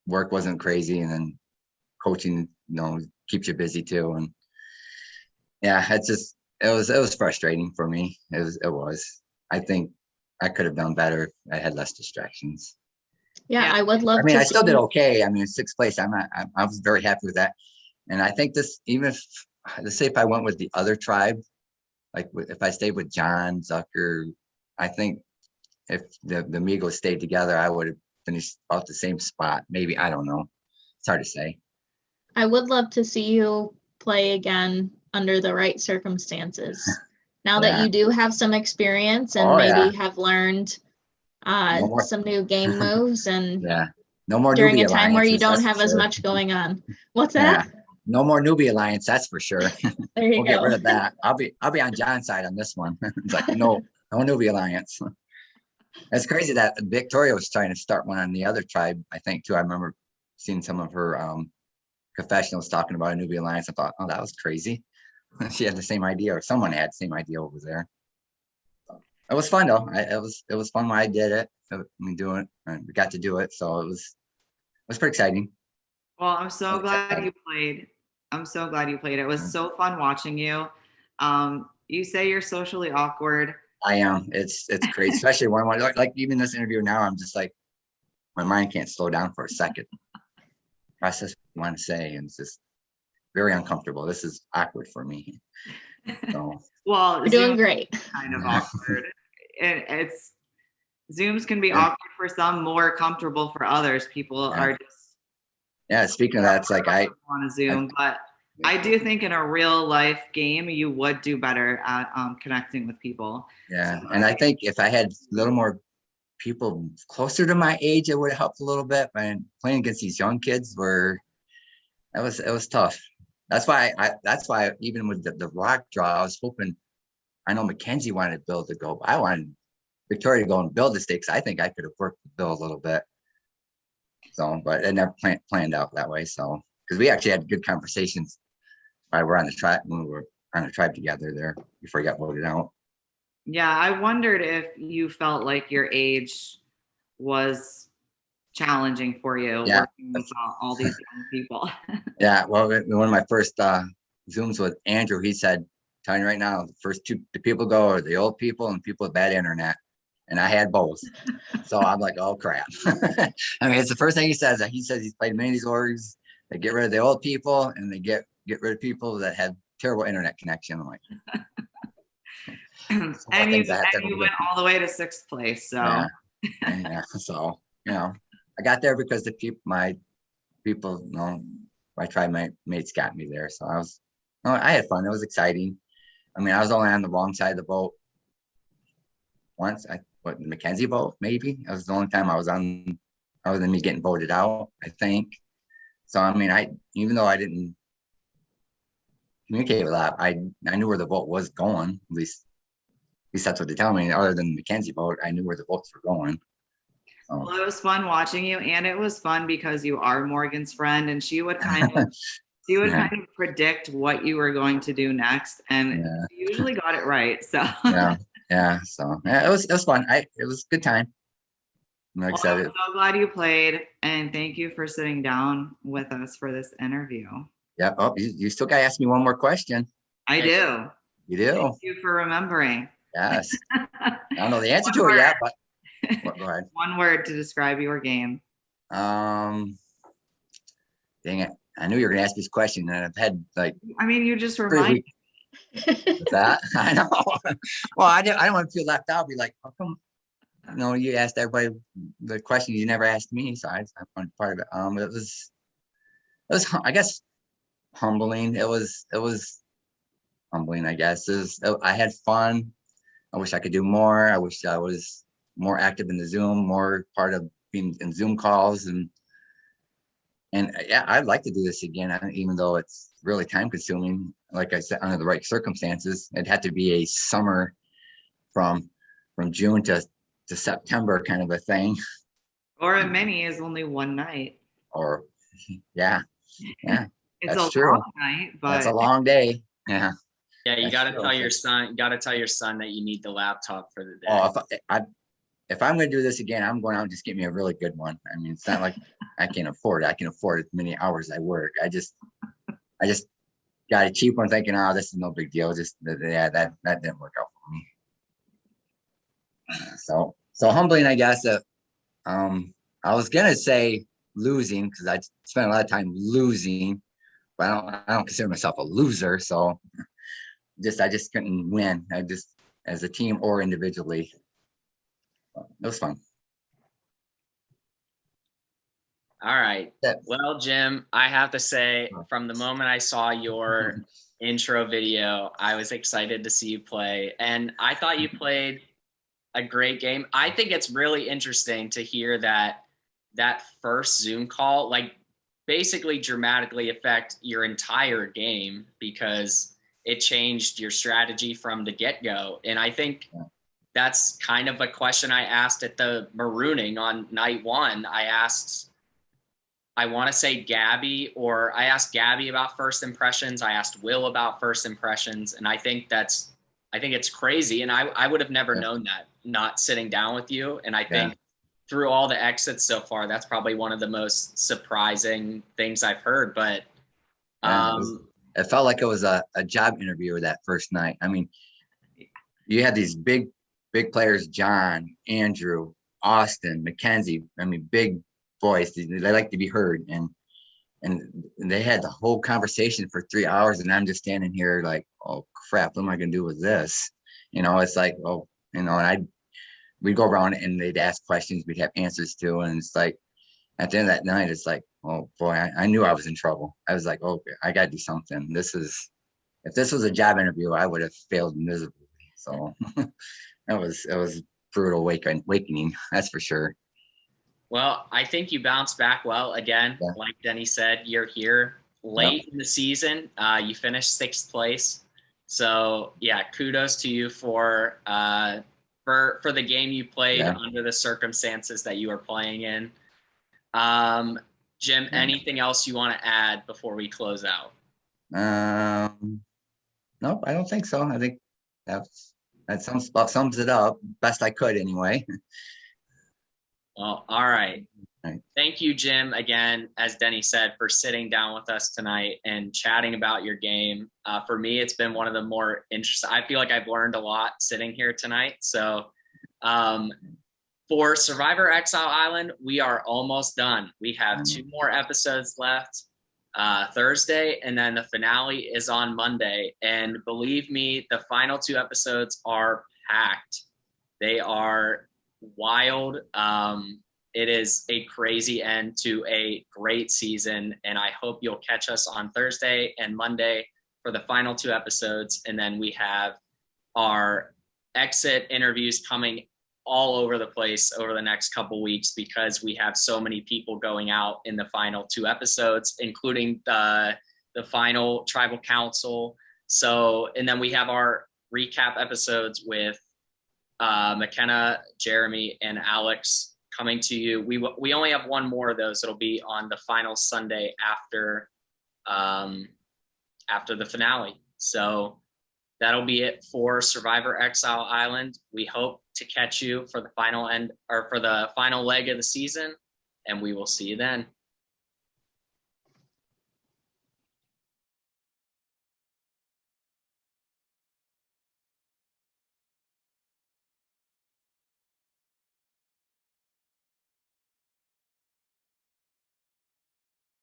work wasn't crazy, and then coaching, keeps you busy too. And yeah, it was frustrating for me. It was. I think I could have done better if I had less distractions. Yeah, I would love. I still did okay. I mean, 6th place. I was very happy with that. And I think even if, let's say if I went with the other tribe, like if I stayed with John, Zucker, I think if the Migos stayed together, I would have finished out the same spot. Maybe, I don't know. It's hard to say. I would love to see you play again under the right circumstances. Now that you do have some experience and maybe have learned some new game moves, and no more during newbie a time where you don't alliances, have as much going on. What's that? No more newbie alliance, that's for sure. There you we'll go. Get rid of that. I'll be on John's side on this one. It's like no newbie alliance. It's crazy that Victoria was trying to start one on the other tribe, I think too. I remember seeing some of her confessionals talking about a newbie alliance. I thought, oh, that was crazy. She had the same idea, or someone had the same idea over there. It was fun though. It was fun when I did it. We got to do it, so it was pretty exciting. Well, I'm so glad you played. It was so fun watching you. You say you're socially awkward. I am. It's crazy, especially when like even this interview now. I'm just like, my mind can't slow down for a second. Process what I want to say, and it's just very uncomfortable. This is awkward for me. So, well, you're doing great. Kind of awkward. It's Zooms can be awkward for some, more comfortable for others. People are just speaking of that, it's like I on a Zoom, but I do think in a real life game you would do better at connecting with people. Yeah, and I think if I had a little more people closer to my age, it would have helped a little bit. But playing against these young kids it was tough. That's why even with the rock draw, I was hoping, I know Mackenzie wanted Bill to go, but I wanted Victoria to go and build the stakes. I think I could have worked with Bill a little bit. So, but it never planned out that way. So, because we actually had good conversations while we were on the tribe, when we were on the tribe together there before he got voted out. Yeah, I wondered if you felt like your age was challenging for you working with all these young people. Yeah, well, one of my first Zooms with Andrew, he said, telling you right now, the first two the people go are the old people and people with bad internet. And I had both. So I'm like, oh crap. I mean, it's the first thing he says. He says he's played many of these orgs. They get rid of the old people and they get rid of people that have terrible internet connection. I'm like, and you went all the way to 6th place. So yeah. So, I got there because my tribe mates got me there. So I had fun. It was exciting. I mean, I was only on the wrong side of the boat once. The Mackenzie vote, maybe. That was the only time I was on, other than me getting voted out, I think. So, I mean, even though I didn't communicate with that, I knew where the vote was going. At least that's what they tell me. Other than the Mackenzie vote, I knew where the votes were going. So. Well, it was fun watching you, and it was fun because you are Morgan's friend, and she would kind of kind of predict what you were going to do next, and you usually got it right. So So it was fun. It was a good time. I'm excited. I'm so glad you played, and thank you for sitting down with us for this interview. Yeah. Oh, you still got to ask me one more question. I do. You do. Thank you for remembering. Yes. I don't know the answer to it yet, but go ahead. One word to describe your game. Dang it! I knew you were going to ask this question, and I've had you just reminded me. That I know. Well, I don't want to feel left out. Be like, how come? You asked everybody the question you never asked me, so I found part of it. It was I guess humbling. It was humbling. I guess I had fun. I wish I could do more. I wish I was more active in the Zoom, more part of being in Zoom calls, and yeah, I'd like to do this again, even though it's really time consuming. Like I said, under the right circumstances, it'd have to be a summer from June to September kind of a thing. Or a mini is only one night. Or yeah. It's that's true. Long night, but that's a long day. Yeah. Yeah, you got to tell your son. You got to tell your son that you need the laptop for the day. Oh, if I'm going to do this again, I'm going out and just get me a really good one. I mean, it's not like I can't afford it. I can afford as many hours I work. I just got a cheap one thinking, oh, this is no big deal. Just that didn't work out for me. So humbling, I guess. I was gonna say losing because I spent a lot of time losing, but I don't consider myself a loser. So I just couldn't win. I just as a team or individually. It was fun. All right. Well, Jim, I have to say, from the moment I saw your intro video, I was excited to see you play. And I thought you played a great game. I think it's really interesting to hear that first Zoom call, basically dramatically affect your entire game because it changed your strategy from the get-go. And I think that's kind of a question I asked at the marooning on night one. I asked Gaby about first impressions. I asked Will about first impressions. And I think it's crazy. And I would have never known that not sitting down with you. And I think through all the exits so far, that's probably one of the most surprising things I've heard. But it felt like it was a job interview that first night. I mean, you had these big players, John, Andrew, Austin, Mackenzie. I mean, big boys. They like to be heard. And they had the whole conversation for 3 hours. And I'm just standing here like, oh, crap, what am I going to do with this? It's like, and we'd go around and they'd ask questions we'd have answers to. And it's like, at the end of that night, it's like, oh, boy, I knew I was in trouble. I was like, oh, I got to do something. If this was a job interview, I would have failed miserably. So it was brutal awakening, that's for sure. Well, I think you bounced back well. Again, like Denny said, you're here late in the season. You finished 6th place. So yeah, kudos to you for the game you played under the circumstances that you were playing in. Jim, anything else you want to add before we close out? Nope, I don't think so. I think that sums it up best I could anyway. Well, all right. Thank you, Jim, again, as Denny said, for sitting down with us tonight and chatting about your game. For me, it's been one of the more interesting. I feel like I've learned a lot sitting here tonight. So for Survivor Exile Island, we are almost done. We have 2 more episodes left Thursday, and then the finale is on Monday. And believe me, the final 2 episodes are packed. They are wild. It is a crazy end to a great season, and I hope you'll catch us on Thursday and Monday for the final 2 episodes. And then we have our exit interviews coming all over the place over the next couple weeks, because we have so many people going out in the final 2 episodes, including the final tribal council. So, and then we have our recap episodes with McKenna, Jeremy, and Alex coming to you. We only have 1 more of those. It'll be on the final Sunday after the finale. So that'll be it for Survivor Exile Island. We hope to catch you for the final end, or for the final leg of the season, and we will see you then.